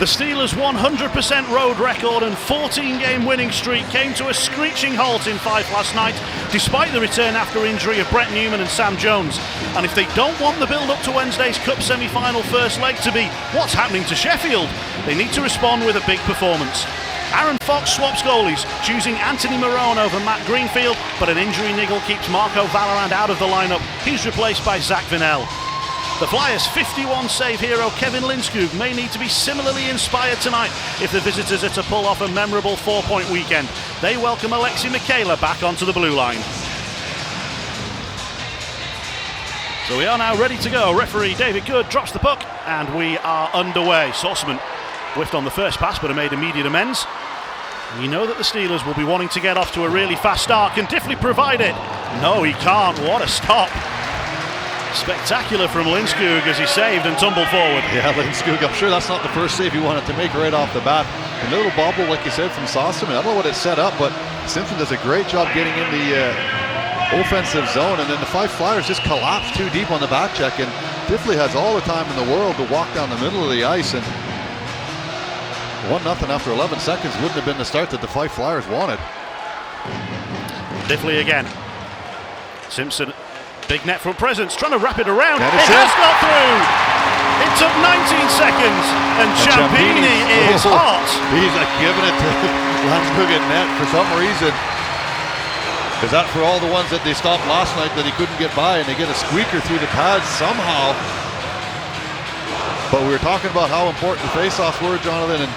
The Steelers' 100% road record and 14-game winning streak came to a screeching halt in Fife last night, despite the return after injury of Brett Newman and Sam Jones. And if they don't want the build-up to Wednesday's Cup semi-final first leg to be what's happening to Sheffield, they need to respond with a big performance. Aaron Fox swaps goalies, choosing Anthony Marone over Matt Greenfield, but an injury niggle keeps Marco Valorant out of the lineup. He's replaced by Zach Vinnell. The Flyers' 51 save hero Kevin Lindskog may need to be similarly inspired tonight if the visitors are to pull off a memorable 4-point weekend. They welcome Alexi Michaela back onto the blue line. So we are now ready to go. Referee David Good drops the puck and we are underway. Saucerman whiffed on the first pass but made immediate amends. We know that the Steelers will be wanting to get off to a really fast start. Can Diffley provide it? No, he can't. What a stop. Spectacular from Lindskog as he saved and tumbled forward. Yeah, Lindskog, I'm sure that's not the first save he wanted to make right off the bat. A little bobble, like you said, from Saucerman. I don't know what it set up, but Simpson does a great job getting in the offensive zone, and then the Fife Flyers just collapse too deep on the back check, and Diffley has all the time in the world to walk down the middle of the ice, and 1-0 after 11 seconds wouldn't have been the start that the Fife Flyers wanted. Diffley again. Simpson, big net front presence, trying to wrap it around. It has got through. It took 19 seconds, and Ciampini is hot. He's giving it to Lindskog at net for some reason. Is that for all the ones that they stopped last night that he couldn't get by, and they get a squeaker through the pads somehow? But we were talking about how important faceoffs were, Jonathan, and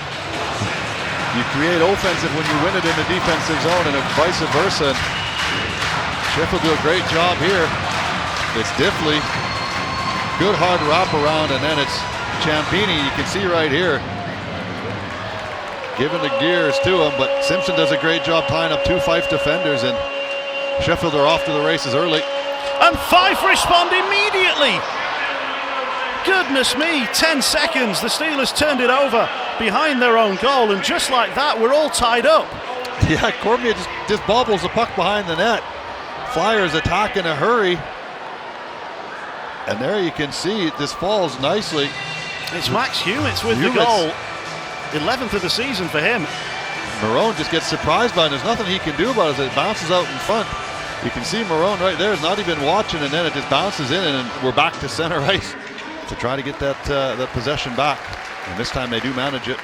you create offensive when you win it in the defensive zone, and vice versa. Sheffield do a great job here. It's Diffley, good hard wraparound, and then it's Ciampini. You can see right here, giving the gears to him, but Simpson does a great job tying up two Fife defenders, and Sheffield are off to the races early. And Fife respond immediately. Goodness me, 10 seconds. The Steelers turned it over behind their own goal, and just like that, we're all tied up. Yeah, Cormier just bobbles the puck behind the net. Flyers attack in a hurry. And there you can see this falls nicely. It's Max Humitz with the goal. 11th of the season for him. Marone just gets surprised by it. There's nothing he can do about it as it bounces out in front. You can see Marone right there is not even watching, and then it just bounces in, and we're back to center ice to try to get that possession back. And this time they do manage it.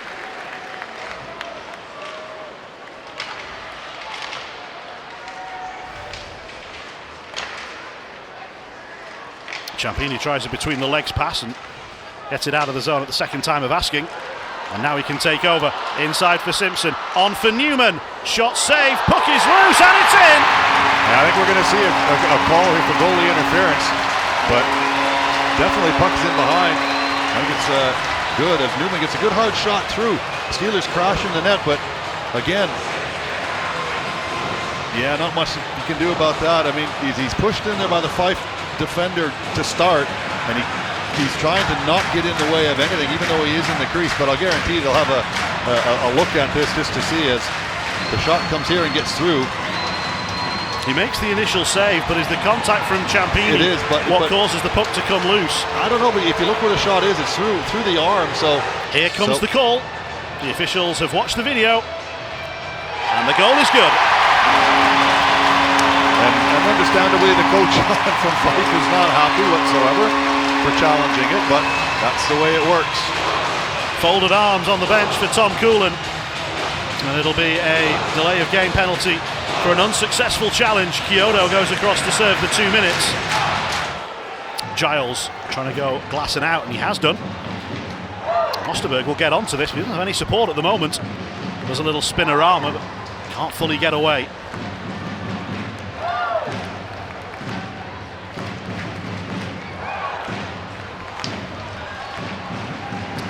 Ciampini tries a between the legs pass and gets it out of the zone at the second time of asking. And now he can take over. Inside for Simpson. On for Newman. Shot saved. Puck is loose and it's in. Yeah, I think we're going to see a call here for goalie interference. But definitely puck's in behind. I think it's good as Newman gets a good hard shot through. Steelers crashing the net, but again, yeah, not much you can do about that. I mean, he's pushed in there by the Fife defender to start, and he's trying to not get in the way of anything, even though he is in the crease. But I'll guarantee they'll have a look at this just to see as the shot comes here and gets through. He makes the initial save, but is the contact from Ciampini what causes the puck to come loose? I don't know, but if you look where the shot is, it's through the arm. So here comes the call. The officials have watched the video, and the goal is good. And understandably, the coach from Fife is not happy whatsoever for challenging it, but that's the way it works. Folded arms on the bench for Tom Coolan, and it'll be a delay of game penalty for an unsuccessful challenge. Kyoto goes across to serve the 2 minutes. Giles trying to go glassing out, and he has done. Osterberg will get onto this. He doesn't have any support at the moment. There's a little spinner-armer, but can't fully get away.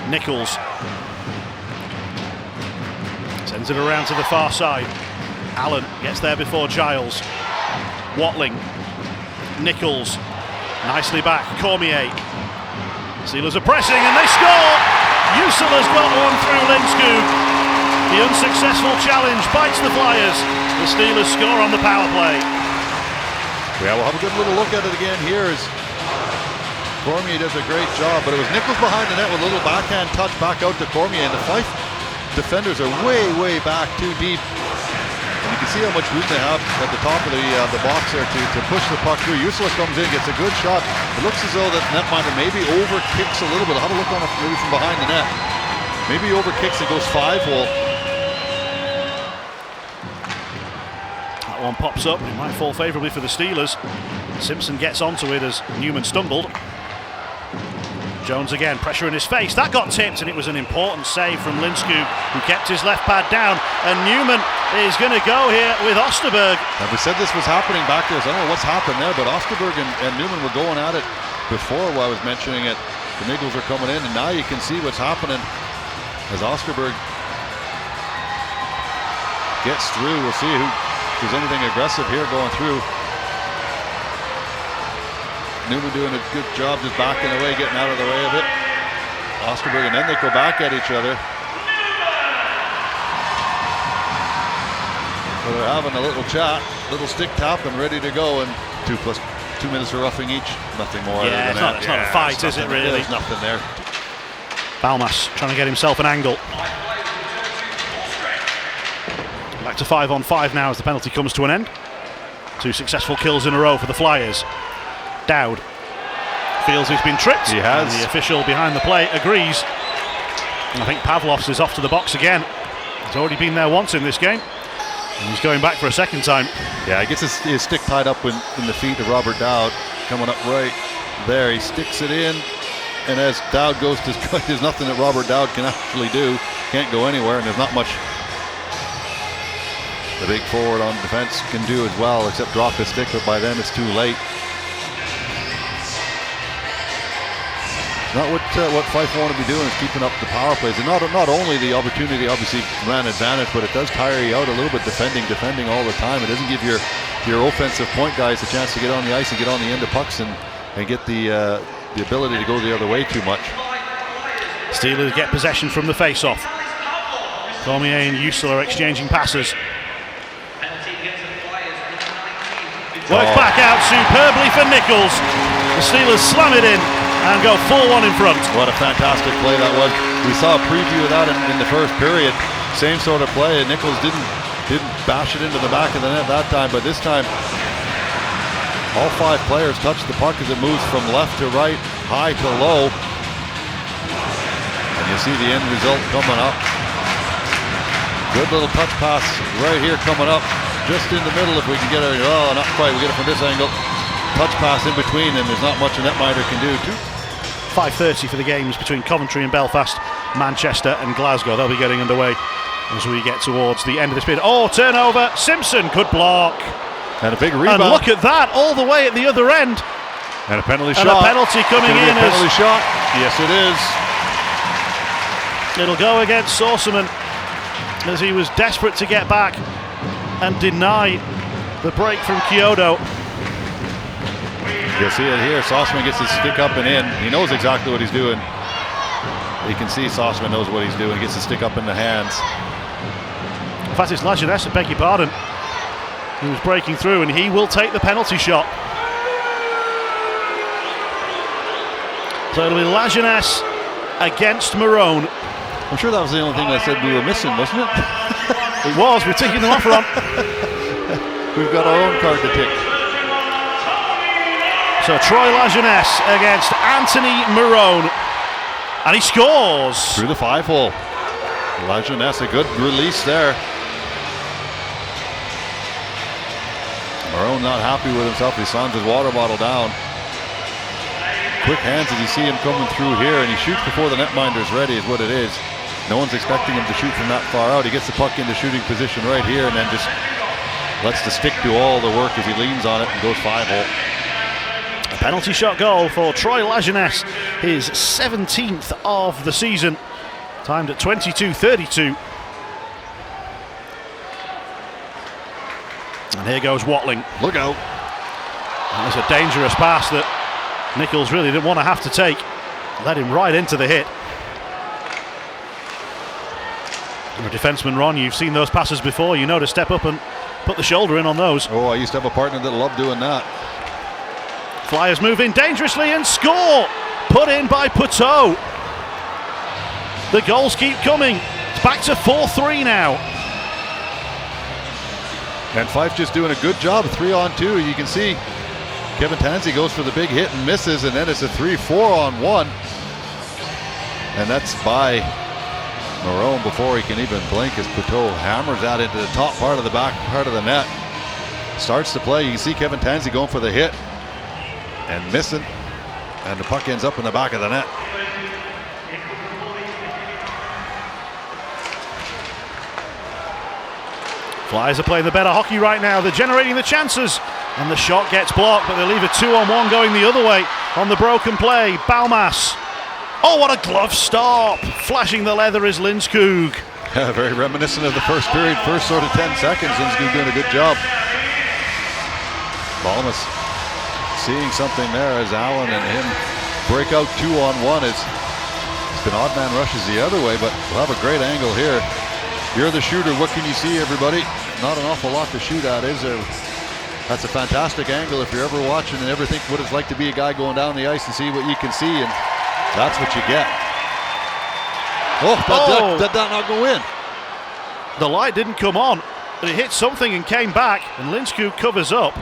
Nichols sends it around to the far side. Allen gets there before Giles. Watling, Nichols, nicely back. Cormier. Steelers are pressing and they score. Usela's got one through Lindskog. The unsuccessful challenge bites the Flyers. The Steelers score on the power play. Yeah, we'll have a good little look at it again here as Cormier does a great job, but it was Nichols behind the net with a little backhand touch back out to Cormier, and the Fife defenders are way back too deep. And you can see how much room they have at the top of the box there to push the puck through. Usula comes in, gets a good shot. It looks as though that netminder maybe overkicks a little bit. I'll have a look on it maybe from behind the net. Maybe overkicks and goes 5-hole. That one pops up. It might fall favourably for the Steelers. Simpson gets onto it as Newman stumbled. Jones again, pressure in his face. That got tipped, and it was an important save from Lindskog, who kept his left pad down. And Newman is going to go here with Osterberg. And we said this was happening back there, so I don't know what's happened there, but Osterberg and Newman were going at it before while I was mentioning it. The Niggles are coming in, and now you can see what's happening as Osterberg gets through. We'll see if there's anything aggressive here going through. Newman doing a good job just backing away, getting out of the way of it. Osterberg, and then they go back at each other. So they're having a little chat, little stick tap, and ready to go. And 2 minutes for roughing each. Nothing more. Yeah, it's not a fight, is it really? There's nothing there. Balmas trying to get himself an angle. Back to 5-on-5 now as the penalty comes to an end. 2 successful kills in a row for the Flyers. Dowd feels he's been tripped. He has. And the official behind the play agrees. And I think Pavlovs is off to the box again. He's already been there once in this game, and he's going back for a second time. Yeah, he gets his stick tied up in the feet of Robert Dowd. Coming up right there, he sticks it in, and as Dowd goes to strike, there's nothing that Robert Dowd can actually do. Can't go anywhere, and there's not much the big forward on defense can do as well, except drop his stick, but by then it's too late. Not what Fife want to be doing is keeping up the power plays, and not only the opportunity obviously ran advantage, but it does tire you out a little bit defending all the time. It doesn't give your offensive point guys a chance to get on the ice and get on the end of pucks and get the ability to go the other way too much. Steelers get possession from the face-off. Cormier and Usula are exchanging passes. Works back out superbly for Nichols. The Steelers slam it in and go 4-1 in front. What a fantastic play that was. We saw a preview of that in the first period. Same sort of play. Nichols didn't bash it into the back of the net that time, but this time all 5 players touch the puck as it moves from left to right, high to low. And you see the end result coming up. Good little touch pass right here coming up. Just in the middle if we can get it. Oh, not quite. We get it from this angle. Touch pass in between, and there's not much a netminder can do. 5:30 for the games between Coventry and Belfast, Manchester and Glasgow. They'll be getting underway as we get towards the end of this period. Oh, turnover. Simpson, good block. And a big rebound. And look at that, all the way at the other end. And a penalty and shot. A penalty coming in. A penalty shot. Yes, it is. It'll go against Saucerman as he was desperate to get back and deny the break from Kyoto. You'll see it here. Saucerman gets his stick up and in. He knows exactly what he's doing. You can see Saucerman knows what he's doing. He gets his stick up in the hands. In fact, it's Lajeunesse, I beg your pardon, who was breaking through, and he will take the penalty shot. So it'll be Lajeunesse against Marone. I'm sure that was the only thing I said we were missing, wasn't it? It was. We're ticking them off, Ron. We've got our own card to tick. So Troy Lajeunesse against Anthony Marone, and he scores through the 5-hole. Lajeunesse, a good release there. Marone not happy with himself. He slams his water bottle down. Quick hands as you see him coming through here, and he shoots before the netminder's ready is what it is. No one's expecting him to shoot from that far out. He gets the puck into shooting position right here and then just lets the stick do all the work as he leans on it and goes 5-hole. A penalty shot goal for Troy Lajeunesse, his 17th of the season, timed at 22:32. And here goes Watling. Look out. And it's a dangerous pass that Nichols really didn't want to have to take. Led him right into the hit. You're a defenseman, Ron. You've seen those passes before. You know to step up and put the shoulder in on those. Oh, I used to have a partner that loved doing that. Flyers move in dangerously and score. Put in by Puteau. The goals keep coming. It's back to 4-3 now. And Fife just doing a good job, 3-on-2. You can see Kevin Tansey goes for the big hit and misses, and then it's a 3-4-on-1. And that's by Marone before he can even blink as Puteau hammers that into the top part of the back part of the net. Starts to play. You can see Kevin Tansey going for the hit and missing, and the puck ends up in the back of the net. Flyers are playing the better hockey right now. They're generating the chances, and the shot gets blocked, but they leave a 2-on-1 going the other way on the broken play. Balmas. Oh, what a glove stop. Flashing the leather is Lindskog. Yeah, very reminiscent of the first period, first sort of 10 seconds. Lindskog doing a good job. Balmas seeing something there as Allen and him break out 2-on-1. It's been odd man rushes the other way, but we'll have a great angle here. You're the shooter. What can you see, everybody? Not an awful lot to shoot at, is there? That's a fantastic angle if you're ever watching and ever think what it's like to be a guy going down the ice and see what you can see, and that's what you get. Oh, did that not go in? The light didn't come on, but it hit something and came back, and Lindskog covers up.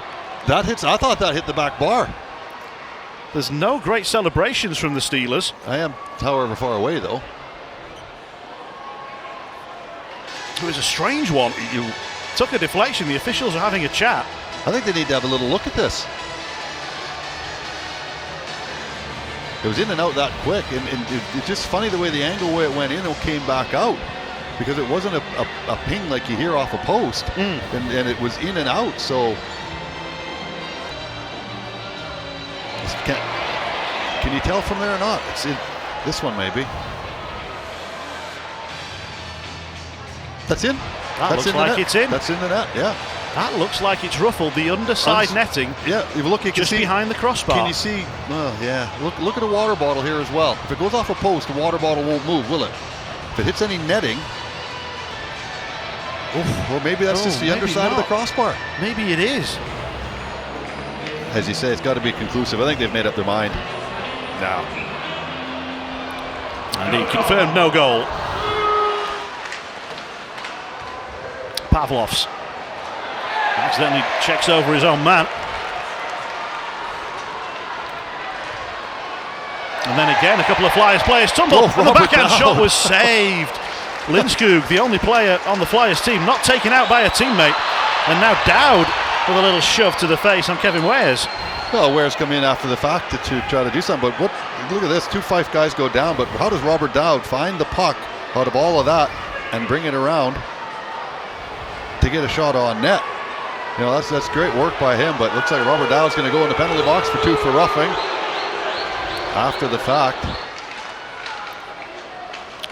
That hits. I thought that hit the back bar. There's no great celebrations from the Steelers. I am, however, far away, though. It was a strange one. You took a deflection. The officials are having a chat. I think they need to have a little look at this. It was in and out that quick, and it's just funny the way the angle where it went in and came back out, because it wasn't a ping like you hear off a post, and it was in and out. So can you tell from there or not? It's in this one maybe. That's in. That's looks like it's in. That's in the net, yeah. That looks like it's ruffled the underside netting. Yeah, if you look, you can just see behind the crossbar. Can you see? Well, yeah. Look at a water bottle here as well. If it goes off a post, the water bottle won't move, will it? If it hits any netting, or maybe that's just the underside of the crossbar. Maybe it is. As you say, it's got to be conclusive. I think they've made up their mind now. And he confirmed no goal. Pavlov's accidentally checks over his own man. And then again, a couple of Flyers players tumble, and the backhand shot was saved. Lindskog, the only player on the Flyers team not taken out by a teammate, and now Dowd with a little shove to the face on Kevin Wares. Well, Wares come in after the fact to try to do something, but look at this, 2 Fife guys go down, but how does Robert Dowd find the puck out of all of that and bring it around to get a shot on net? You know, that's great work by him, but it looks like Robert Dowd's going to go in the penalty box for 2 for roughing after the fact.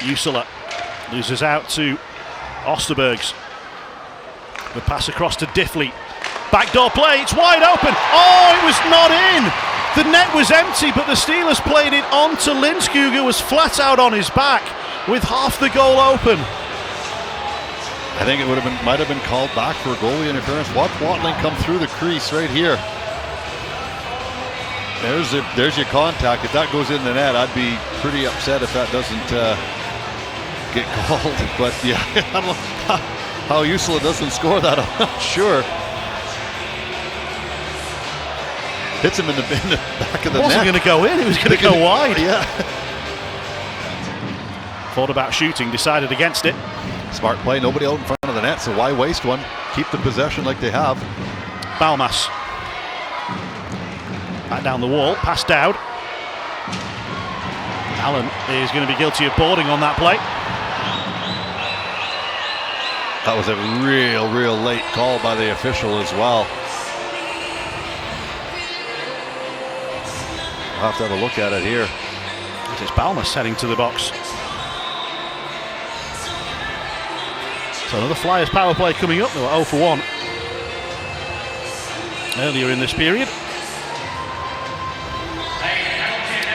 Usula loses out to Osterbergs. The pass across to Diffley. Backdoor play, it's wide open. Oh, it was not in. The net was empty, but the Steelers played it on to Lindskog, who was flat out on his back with half the goal open. I think it might have been called back for a goalie interference. Watch Watling come through the crease right here. There's your contact. If that goes in the net, I'd be pretty upset if that doesn't get called. But yeah, I don't know how Usula doesn't score that. I'm not sure. Hits him in the back of the net. It wasn't going to go in. It was going to go wide. Yeah. Thought about shooting, decided against it. Smart play. Nobody out in front of the net, so why waste one? Keep the possession like they have. Balmas. Back down the wall. Pass Dowd. Allen is going to be guilty of boarding on that play. That was a real late call by the official as well. We'll have to have a look at it here. It's Balmas heading to the box. So another Flyers power play coming up. They were 0 for 1 earlier in this period.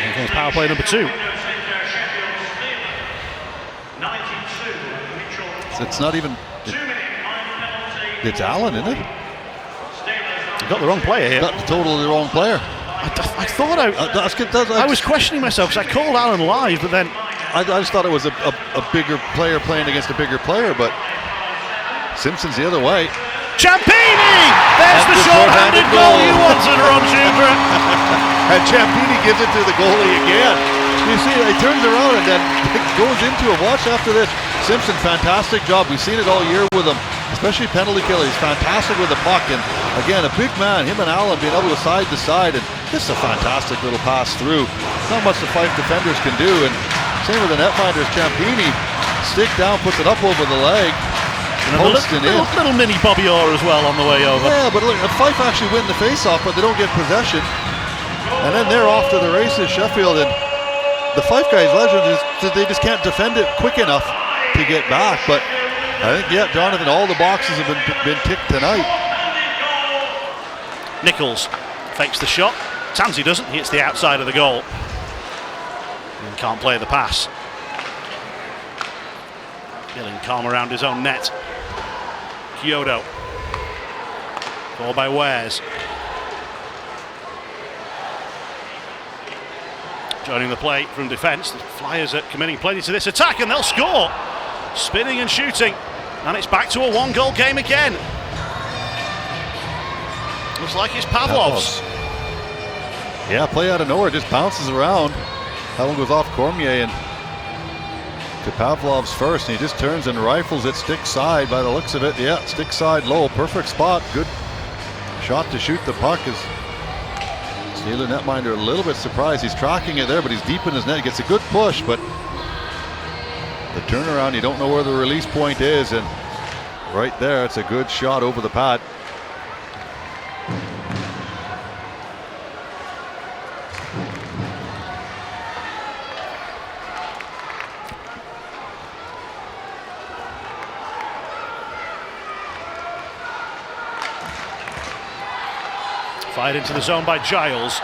Here comes power play number 2. It's not even. It's Allen, isn't it? You've got the wrong player here. Got the totally wrong player. I thought I was questioning myself because I called Alan live, but then I just thought it was a bigger player playing against a bigger player, but Simpson's the other way. Ciampini! There's the short-handed goal you wanted, Ron Shudra. And Ciampini gives it to the goalie again. You see, he turns around and then goes into a watch after this. Simpson, fantastic job. We've seen it all year with him, especially penalty killer. He's fantastic with the puck. And again, a big man, him and Allen being able to side to side. And this is a fantastic little pass through. Not much the Fife defenders can do. And same with the netminders. Ciampini, stick down, puts it up over the leg. And a little mini Bobby Orr as well on the way over. Yeah, but look, Fife actually win the face-off, but they don't get possession. And then they're off to the races, Sheffield. And the Fife guys' legend is they just can't defend it quick enough to get back. But I think, yeah, Jonathan, all the boxes have been ticked tonight. Nichols fakes the shot. Tansey doesn't. He hits the outside of the goal. And can't play the pass. Feeling calm around his own net. Kyoto. Ball by Wares. Joining the play from defence. The Flyers are committing plenty to this attack and they'll score. Spinning and shooting. And it's back to a one-goal game again. Looks like it's Pavlov's. Yeah, play out of nowhere. Just bounces around. That one goes off Cormier and to Pavlov's first, and he just turns and rifles it stick side by the looks of it. Yeah, stick side low, perfect spot, good shot to shoot the puck. Is Steeler netminder a little bit surprised. He's tracking it there, but he's deep in his net. He gets a good push, but the turnaround, you don't know where the release point is, and right there, it's a good shot over the pad. Fired into the zone by Giles,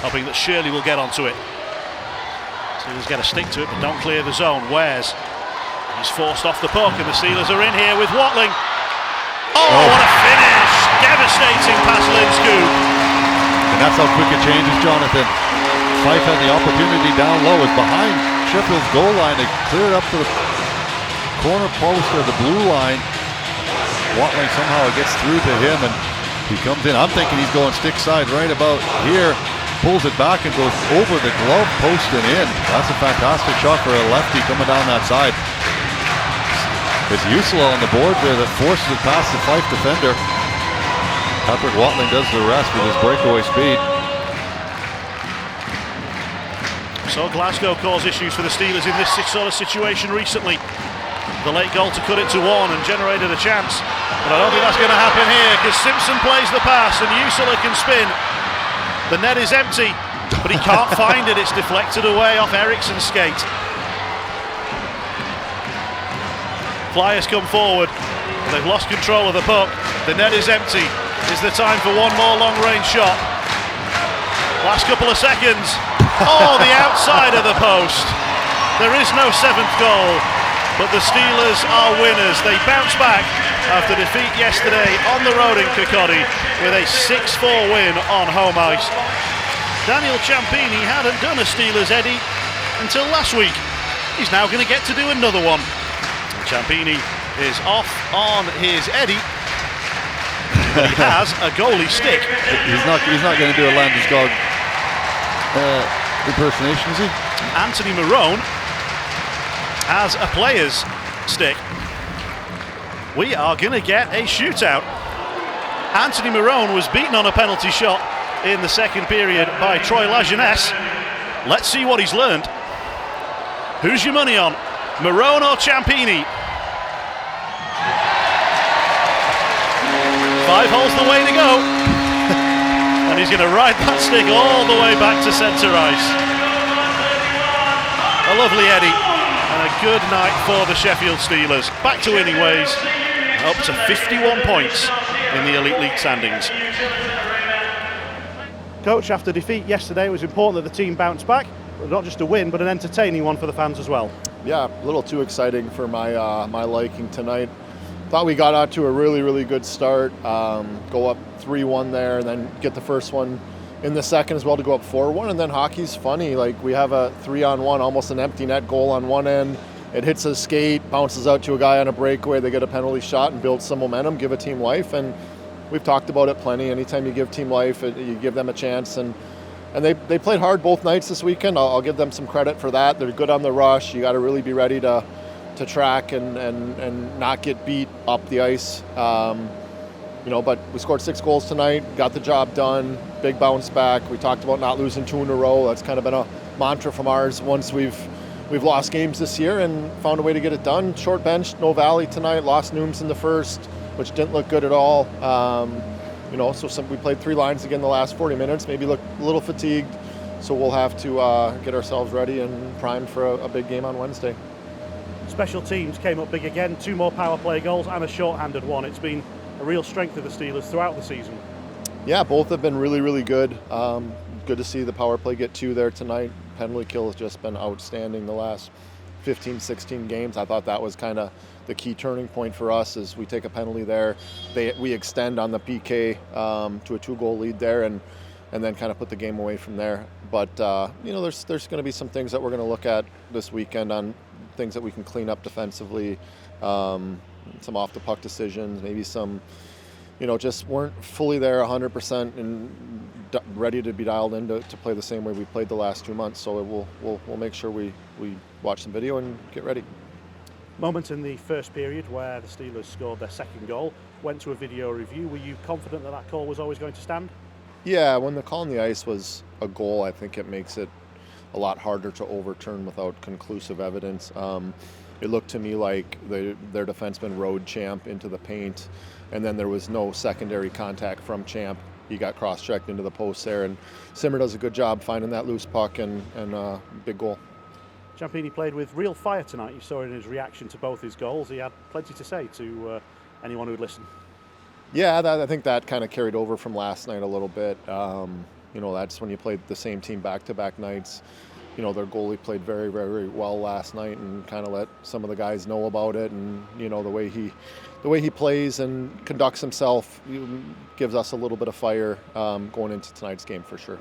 hoping that Shirley will get onto it. Steelers get a stick to it, but don't clear the zone. Wares, he's forced off the puck, and the Steelers are in here with Watling. Oh, what a finish! Devastating past Linscoop. And that's how quick it changes, Jonathan. Fife had the opportunity down low, is behind Sheffield's goal line. They clear it up to the corner post or the blue line. Watling somehow gets through to him, and he comes in. I'm thinking he's going stick side right about here. Pulls it back and goes over the glove post and in. That's a fantastic shot for a lefty coming down that side. It's Usula on the board there that forces it past the Fife defender. Patrick Watling does the rest with his breakaway speed. So Glasgow caused issues for the Steelers in this sort of situation recently. The late goal to cut it to one and generated a chance. But I don't think that's going to happen here because Simpson plays the pass and Usula can spin. The net is empty, but he can't find it. It's deflected away off Eriksson's skate. Flyers come forward. They've lost control of the puck. The net is empty. Is there time for one more long-range shot? Last couple of seconds. Oh, the outside of the post. There is no seventh goal. But the Steelers are winners. They bounce back after defeat yesterday on the road in Kirkcaldy with a 6-4 win on home ice. Daniel Ciampini hadn't done a Steelers Eddie until last week. He's now going to get to do another one. Ciampini is off on his Eddie, but he has a goalie stick. He's not going to do a Landeskog impersonation, is he? Anthony Marone has a player's stick. We are going to get a shootout. Anthony Marone was beaten on a penalty shot in the second period by Troy Lajeunesse. Let's see what he's learned. Who's your money on? Marone or Ciampini? 5 holes the way to go. And he's going to ride that stick all the way back to centre ice. A lovely Eddie. And a good night for the Sheffield Steelers. Back to winning ways, up to 51 points in the Elite League standings. Coach, after defeat yesterday, it was important that the team bounced back. Not just a win, but an entertaining one for the fans as well. Yeah, a little too exciting for my my liking tonight. Thought we got out to a really good start. Go up 3-1 there, and then get the first one in the second as well to go up 4-1. And then hockey's funny. Like, we have a 3-on-1, almost an empty net goal on one end. It hits a skate, bounces out to a guy on a breakaway. They get a penalty shot and build some momentum, give a team life. And we've talked about it plenty. Anytime you give team life, you give them a chance. And they played hard both nights this weekend. I'll give them some credit for that. They're good on the rush. You got to really be ready to track and not get beat up the ice. But we scored 6 goals tonight, got the job done, big bounce back. We talked about not losing 2 in a row. That's kind of been a mantra from ours once we've lost games this year and found a way to get it done. Short bench, no Valley tonight, lost Nooms in the first, which didn't look good at all. We played 3 lines again the last 40 minutes, maybe looked a little fatigued. So we'll have to get ourselves ready and primed for a big game on Wednesday. Special teams came up big again, 2 more power play goals and a short-handed one. It's been a real strength of the Steelers throughout the season. Yeah, both have been really, really good. Good to see the power play get 2 there tonight. Penalty kill has just been outstanding the last 15, 16 games. I thought that was kind of the key turning point for us as we take a penalty there. We extend on the PK to a 2-goal lead there and then kind of put the game away from there. But, there's going to be some things that we're going to look at this weekend on things that we can clean up defensively, some off-the-puck decisions, maybe some, just weren't fully there 100% and ready to be dialed in to play the same way we played the last 2 months. So we'll make sure we watch some video and get ready. Moment in the first period where the Steelers scored their second goal, went to a video review. Were you confident that call was always going to stand? Yeah, when the call on the ice was a goal, I think it makes it a lot harder to overturn without conclusive evidence. It looked to me like their defenseman rode Champ into the paint, and then there was no secondary contact from Champ. He got cross-checked into the post there, and Simmer does a good job finding that loose puck and big goal. Ciampini played with real fire tonight. You saw in his reaction to both his goals. He had plenty to say to anyone who'd listen. Yeah, I think that kind of carried over from last night a little bit. That's when you played the same team back-to-back nights. Their goalie played very, very well last night and kind of let some of the guys know about it. And, the way he plays and conducts himself gives us a little bit of fire going into tonight's game for sure.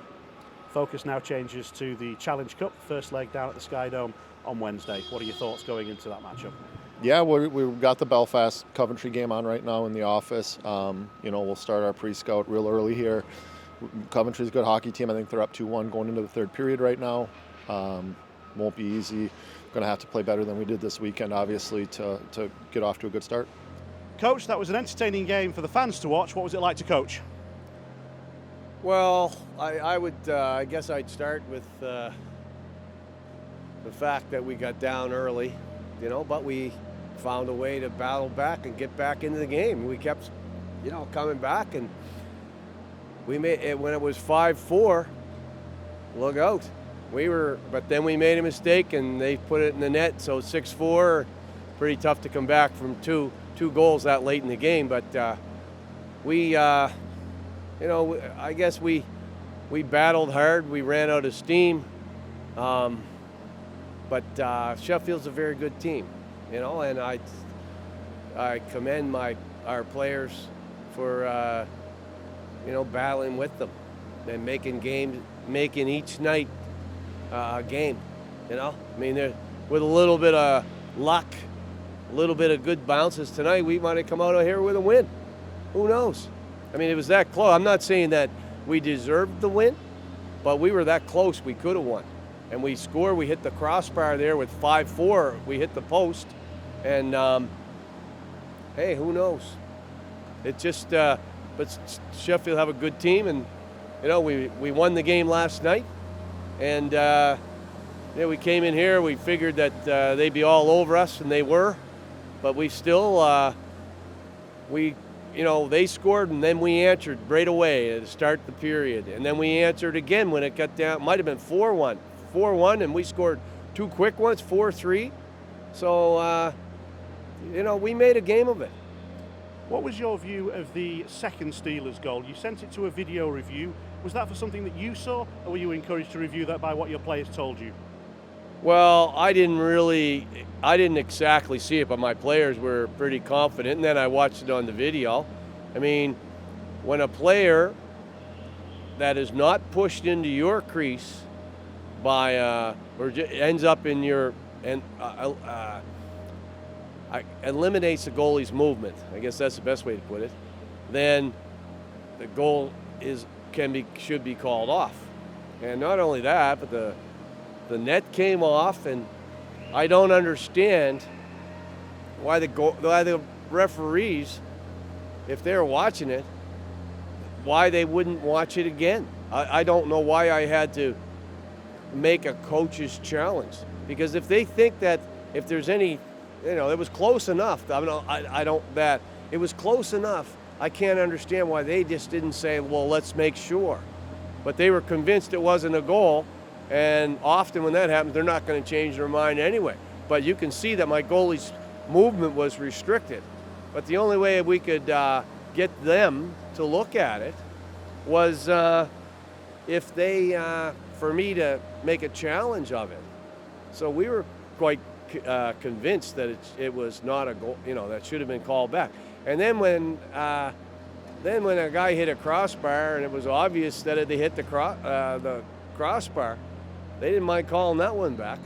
Focus now changes to the Challenge Cup, first leg down at the Sky Dome on Wednesday. What are your thoughts going into that matchup? Yeah, we've got the Belfast Coventry game on right now in the office. We'll start our pre-scout real early here. Coventry's a good hockey team. I think they're up 2-1 going into the third period right now. Won't be easy. Going to have to play better than we did this weekend, obviously, to get off to a good start. Coach, that was an entertaining game for the fans to watch. What was it like to coach? Well, I guess I'd start with the fact that we got down early, but we found a way to battle back and get back into the game. We kept, coming back, and we made it when it was 5-4. Look out. But then we made a mistake and they put it in the net. So 6-4, pretty tough to come back from two goals that late in the game. But I guess we battled hard. We ran out of steam. But Sheffield's a very good team, and I commend our players for battling with them and making each night a game. With a little bit of luck, a little bit of good bounces tonight, we might have come out of here with a win. Who knows? It was that close. I'm not saying that we deserved the win, but we were that close. We could have won. And we scored. We hit the crossbar there with 5-4. We hit the post. And, hey, who knows? It just, but Sheffield have a good team. And, we won the game last night. And, we came in here. We figured that they'd be all over us, and they were. But we still, they scored, and then we answered right away to start the period. And then we answered again when it got down. It might have been 4-1, and we scored 2 quick ones, 4-3. So, we made a game of it. What was your view of the second Steelers goal? You sent it to a video review. Was that for something that you saw, or were you encouraged to review that by what your players told you? Well, I didn't exactly see it, but my players were pretty confident, and then I watched it on the video. When a player that is not pushed into your crease by ends up in your and eliminates the goalie's movement. I guess that's the best way to put it. Then the goal should be called off. And not only that, but the net came off, and I don't understand why the referees, if they're watching it, why they wouldn't watch it again. I don't know why I had to make a coach's challenge, because if they think that if there's any, it was close enough. It was close enough. I can't understand why they just didn't say, well, let's make sure. But they were convinced it wasn't a goal, and often when that happens, they're not going to change their mind anyway. But you can see that my goalie's movement was restricted. But the only way we could get them to look at it was if they, for me to make a challenge of it. So we were quite convinced that it was not a goal, that should have been called back. And then when a guy hit a crossbar and it was obvious that they hit the crossbar, they didn't mind calling that one back.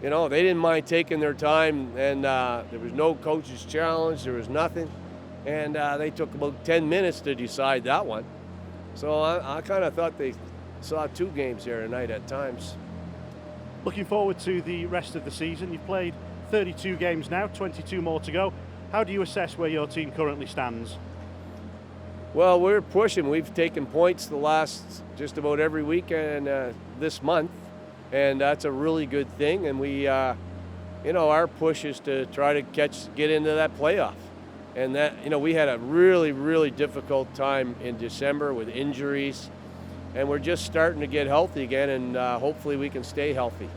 They didn't mind taking their time, and there was no coach's challenge, there was nothing. And they took about 10 minutes to decide that one. So I kind of thought they saw two games here tonight at times. Looking forward to the rest of the season. You've played 32 games now, 22 more to go. How do you assess where your team currently stands? Well, we're pushing. We've taken points the last just about every weekend this month, and that's a really good thing. And we, our push is to try to get into that playoff. And that, we had a really, really difficult time in December with injuries, and we're just starting to get healthy again, and hopefully we can stay healthy.